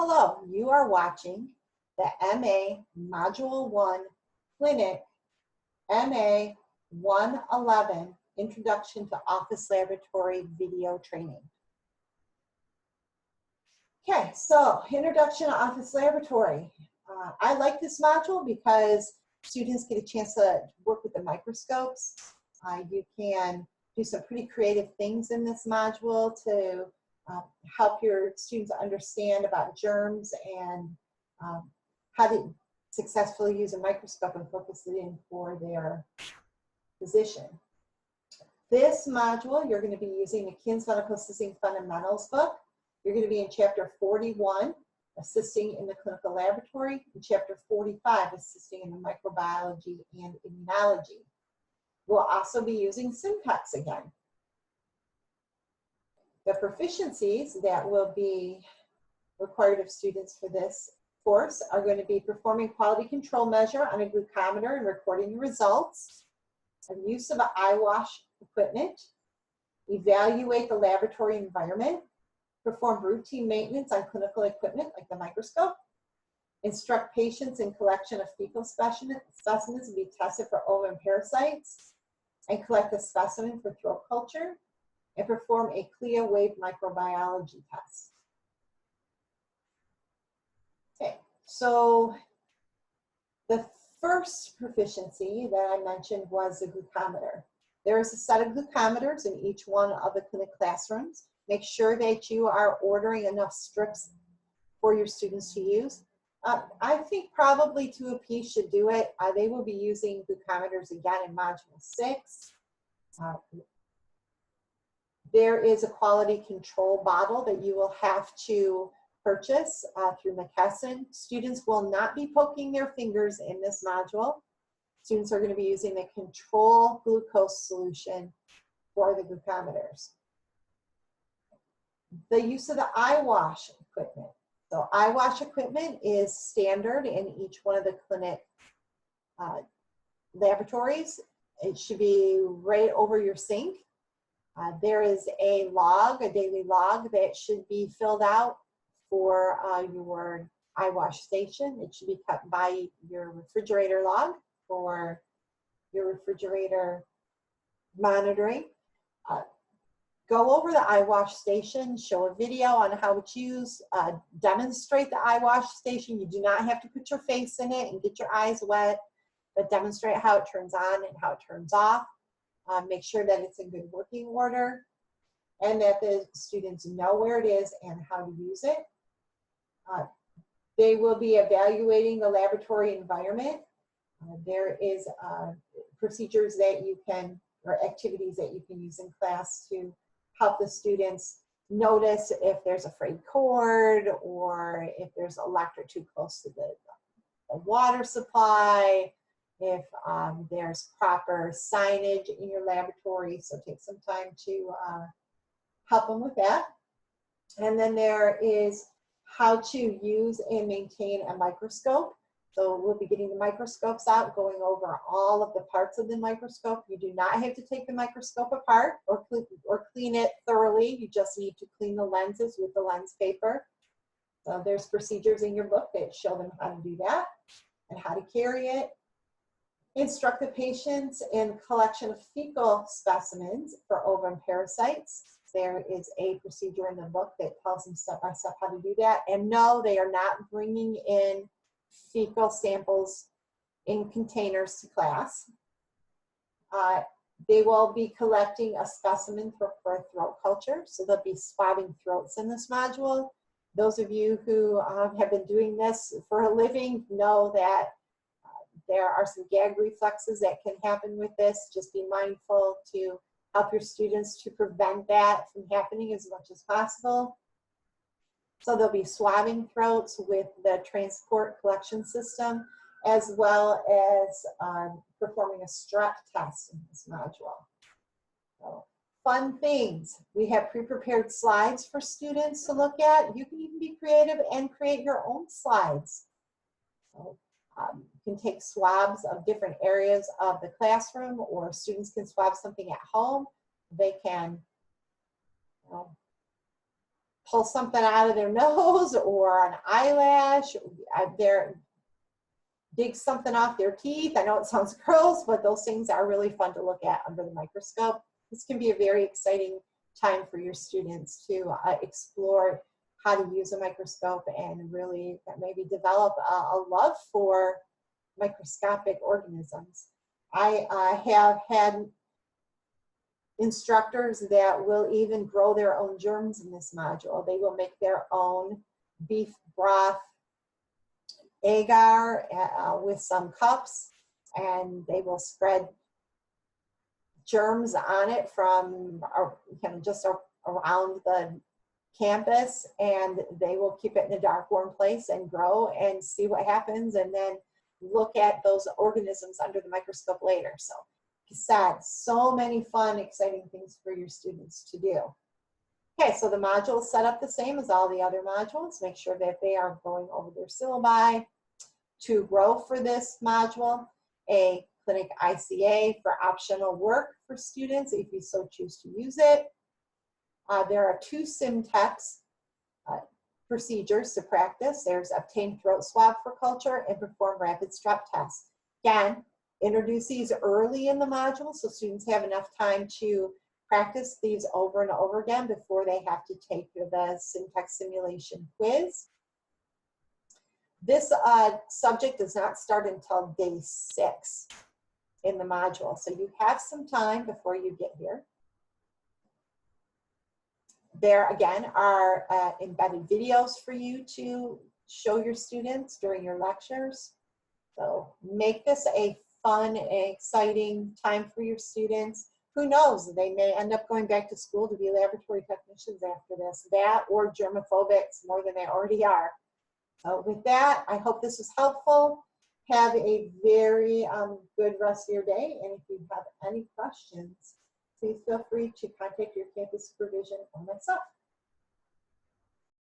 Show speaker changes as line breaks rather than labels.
Hello, you are watching the MA Module 1 Clinic MA111 Introduction to Office Laboratory Video Training. Okay, so Introduction to Office Laboratory. I like this module because students get a chance to work with the microscopes. You can do some pretty creative things in this module to help your students understand about germs and how to successfully use a microscope and focus it in for their position. This module, you're going to be using McKinn's Medical Assisting Fundamentals book. You're going to be in Chapter 41, Assisting in the Clinical Laboratory, and Chapter 45, Assisting in the Microbiology and Immunology. We'll also be using syntax again. The proficiencies that will be required of students for this course are going to be performing quality control measure on a glucometer and recording the results, use of an eye wash equipment, evaluate the laboratory environment, perform routine maintenance on clinical equipment like the microscope, instruct patients in collection of fecal specimens to be tested for ova and parasites, and collect a specimen for throat culture, and perform a CLIA wave microbiology test. Okay, so the first proficiency that I mentioned was the glucometer. There is a set of glucometers in each one of the clinic classrooms. Make sure that you are ordering enough strips for your students to use. I think probably 2 apiece should do it. They will be using glucometers again in Module 6. There is a quality control bottle that you will have to purchase through McKesson. Students will not be poking their fingers in this module. Students are going to be using the control glucose solution for the glucometers. The use of the eye wash equipment. So eye wash equipment is standard in each one of the clinic laboratories. It should be right over your sink. There is a log, a daily log that should be filled out for your eye wash station. It should be kept by your refrigerator log for your refrigerator monitoring. Go over the eye wash station, show a video on how it's used, demonstrate the eye wash station. You do not have to put your face in it and get your eyes wet, but demonstrate how it turns on and how it turns off. Make sure that it's in good working order and that the students know where it is and how to use it. They will be evaluating the laboratory environment. There is procedures that you can, or activities that you can use in class to help the students notice if there's a frayed cord or if there's electric too close to the water supply, if there's proper signage in your laboratory. So take some time to help them with that. And then there is how to use and maintain a microscope. So we'll be getting the microscopes out, going over all of the parts of the microscope. You do not have to take the microscope apart or clean it thoroughly. You just need to clean the lenses with the lens paper. So there's procedures in your book that show them how to do that and how to carry it. Instruct the patients in collection of fecal specimens for ova and parasites. There is a procedure in the book that tells them step by step how to do that. And no, they are not bringing in fecal samples in containers to class. They will be collecting a specimen for throat culture. So they'll be swabbing throats in this module. Those of you who have been doing this for a living know that there are some gag reflexes that can happen with this. Just be mindful to help your students to prevent that from happening as much as possible. So they'll be swabbing throats with the transport collection system, as well as performing a strep test in this module. So, fun things. We have pre-prepared slides for students to look at. You can even be creative and create your own slides. So, you can take swabs of different areas of the classroom, or students can swab something at home. They can pull something out of their nose or an eyelash, dig something off their teeth. I know it sounds gross, but those things are really fun to look at under the microscope. This can be a very exciting time for your students to explore how to use a microscope and really maybe develop a love for microscopic organisms. I have had instructors that will even grow their own germs in this module. They will make their own beef broth agar with some cups, and they will spread germs on it from kind of just around the campus, and they will keep it in a dark, warm place and grow and see what happens, and then look at those organisms under the microscope later. So, like I said, so many fun, exciting things for your students to do. Okay, so the module is set up the same as all the other modules. Make sure that they are going over their syllabi. To grow for this module, a clinic ICA for optional work for students if you so choose to use it. There are 2 Simtex procedures to practice. There's obtain throat swab for culture and perform rapid strep tests. Again, introduce these early in the module so students have enough time to practice these over and over again before they have to take the Simtex simulation quiz. This subject does not start until day 6 in the module, so you have some time before you get here. There again are embedded videos for you to show your students during your lectures. So make this a fun and exciting time for your students. Who knows, they may end up going back to school to be laboratory technicians after this, that or germophobics more than they already are. So with that, I hope this was helpful. Have a very good rest of your day. And if you have any questions, please feel free to contact your campus supervision or myself.